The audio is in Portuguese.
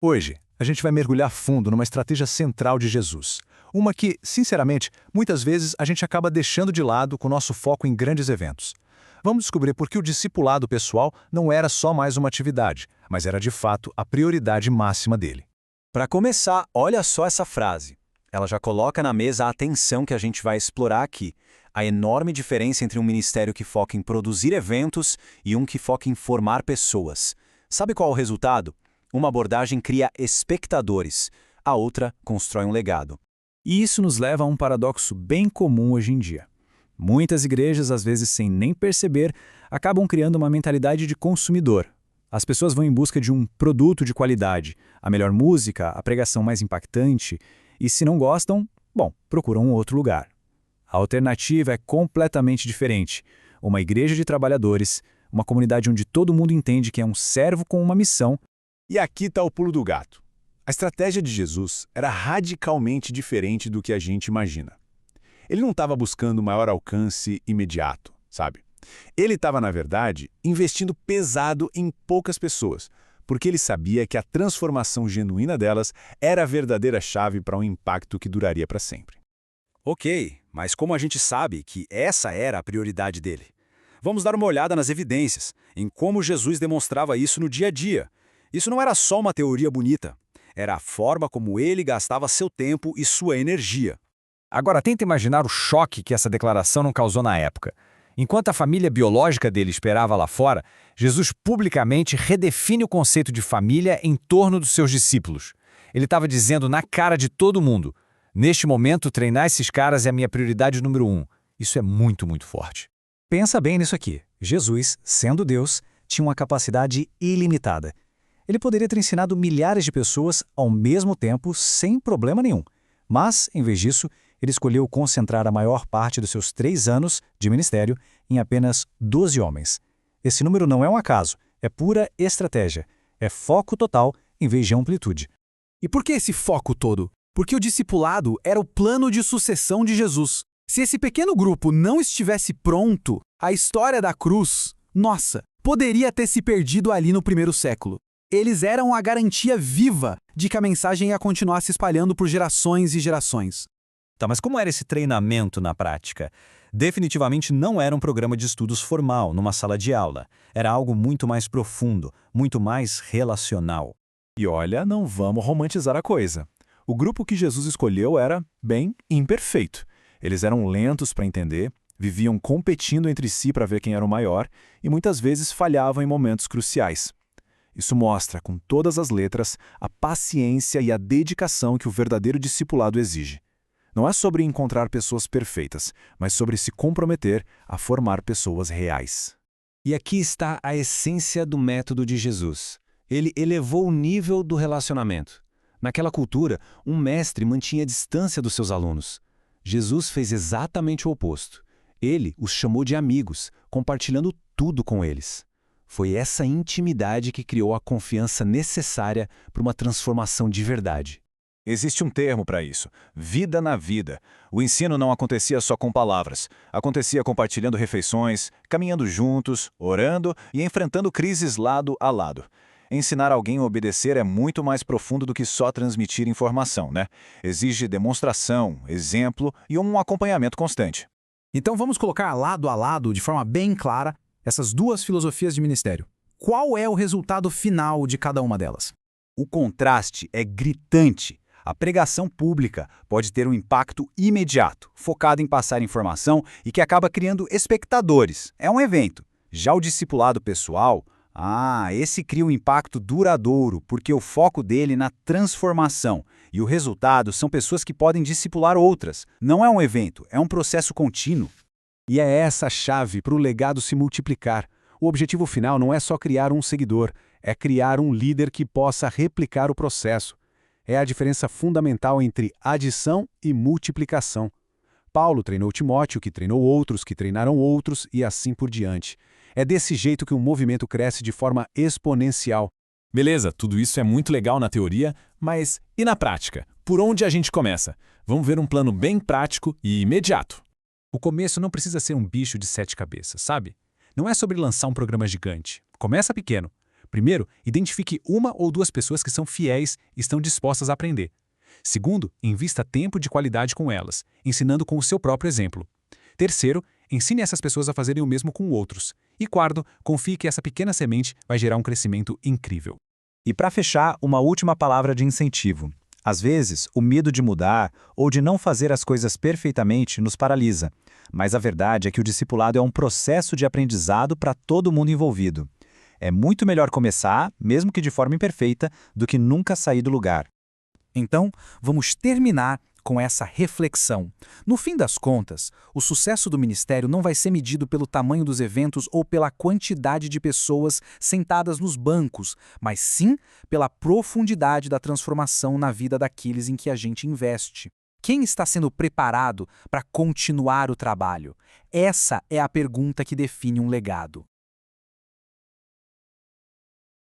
Hoje, a gente vai mergulhar fundo numa estratégia central de Jesus. Uma que, sinceramente, muitas vezes a gente acaba deixando de lado com nosso foco em grandes eventos. Vamos descobrir por que o discipulado pessoal não era só mais uma atividade, mas era de fato a prioridade máxima dele. Para começar, olha só essa frase. Ela já coloca na mesa a atenção que a gente vai explorar aqui. A enorme diferença entre um ministério que foca em produzir eventos e um que foca em formar pessoas. Sabe qual é o resultado? Uma abordagem cria espectadores, a outra constrói um legado. E isso nos leva a um paradoxo bem comum hoje em dia. Muitas igrejas, às vezes sem nem perceber, acabam criando uma mentalidade de consumidor. As pessoas vão em busca de um produto de qualidade, a melhor música, a pregação mais impactante, e se não gostam, bom, procuram um outro lugar. A alternativa é completamente diferente. Uma igreja de trabalhadores, uma comunidade onde todo mundo entende que é um servo com uma missão. E aqui está o pulo do gato. A estratégia de Jesus era radicalmente diferente do que a gente imagina. Ele não estava buscando maior alcance imediato, sabe? Ele estava, na verdade, investindo pesado em poucas pessoas, porque ele sabia que a transformação genuína delas era a verdadeira chave para um impacto que duraria para sempre. Ok, mas como a gente sabe que essa era a prioridade dele? Vamos dar uma olhada nas evidências, em como Jesus demonstrava isso no dia a dia. Isso não era só uma teoria bonita, era a forma como ele gastava seu tempo e sua energia. Agora, tenta imaginar o choque que essa declaração não causou na época. Enquanto a família biológica dele esperava lá fora, Jesus publicamente redefine o conceito de família em torno dos seus discípulos. Ele estava dizendo na cara de todo mundo: neste momento, treinar esses caras é a minha prioridade número 1. Isso é muito, muito forte. Pensa bem nisso aqui. Jesus, sendo Deus, tinha uma capacidade ilimitada. Ele poderia ter ensinado milhares de pessoas ao mesmo tempo, sem problema nenhum. Mas, em vez disso, ele escolheu concentrar a maior parte dos seus 3 anos de ministério em apenas 12 homens. Esse número não é um acaso, é pura estratégia. É foco total em vez de amplitude. E por que esse foco todo? Porque o discipulado era o plano de sucessão de Jesus. Se esse pequeno grupo não estivesse pronto, a história da cruz, nossa, poderia ter se perdido ali no primeiro século. Eles eram a garantia viva de que a mensagem ia continuar se espalhando por gerações e gerações. Tá, mas como era esse treinamento na prática? Definitivamente não era um programa de estudos formal, numa sala de aula. Era algo muito mais profundo, muito mais relacional. E olha, não vamos romantizar a coisa. O grupo que Jesus escolheu era, bem, imperfeito. Eles eram lentos para entender, viviam competindo entre si para ver quem era o maior e muitas vezes falhavam em momentos cruciais. Isso mostra, com todas as letras, a paciência e a dedicação que o verdadeiro discipulado exige. Não é sobre encontrar pessoas perfeitas, mas sobre se comprometer a formar pessoas reais. E aqui está a essência do método de Jesus. Ele elevou o nível do relacionamento. Naquela cultura, um mestre mantinha a distância dos seus alunos. Jesus fez exatamente o oposto. Ele os chamou de amigos, compartilhando tudo com eles. Foi essa intimidade que criou a confiança necessária para uma transformação de verdade. Existe um termo para isso: vida na vida. O ensino não acontecia só com palavras. Acontecia compartilhando refeições, caminhando juntos, orando e enfrentando crises lado a lado. Ensinar alguém a obedecer é muito mais profundo do que só transmitir informação, né? Exige demonstração, exemplo e um acompanhamento constante. Então vamos colocar lado a lado, de forma bem clara, essas duas filosofias de ministério. Qual é o resultado final de cada uma delas? O contraste é gritante. A pregação pública pode ter um impacto imediato, focado em passar informação e que acaba criando espectadores. É um evento. Já o discipulado pessoal, esse cria um impacto duradouro, porque o foco dele é na transformação. E o resultado são pessoas que podem discipular outras. Não é um evento, é um processo contínuo. E é essa a chave para o legado se multiplicar. O objetivo final não é só criar um seguidor, é criar um líder que possa replicar o processo. É a diferença fundamental entre adição e multiplicação. Paulo treinou Timóteo, que treinou outros, que treinaram outros e assim por diante. É desse jeito que um movimento cresce de forma exponencial. Beleza, tudo isso é muito legal na teoria, mas e na prática? Por onde a gente começa? Vamos ver um plano bem prático e imediato. O começo não precisa ser um bicho de 7 cabeças, sabe? Não é sobre lançar um programa gigante. Começa pequeno. Primeiro, identifique uma ou duas pessoas que são fiéis e estão dispostas a aprender. Segundo, invista tempo de qualidade com elas, ensinando com o seu próprio exemplo. Terceiro, ensine essas pessoas a fazerem o mesmo com outros. E quarto, confie que essa pequena semente vai gerar um crescimento incrível. E para fechar, uma última palavra de incentivo. Às vezes, o medo de mudar ou de não fazer as coisas perfeitamente nos paralisa. Mas a verdade é que o discipulado é um processo de aprendizado para todo mundo envolvido. É muito melhor começar, mesmo que de forma imperfeita, do que nunca sair do lugar. Então, vamos terminar com essa reflexão. No fim das contas, o sucesso do ministério não vai ser medido pelo tamanho dos eventos ou pela quantidade de pessoas sentadas nos bancos, mas sim pela profundidade da transformação na vida daqueles em que a gente investe. Quem está sendo preparado para continuar o trabalho? Essa é a pergunta que define um legado.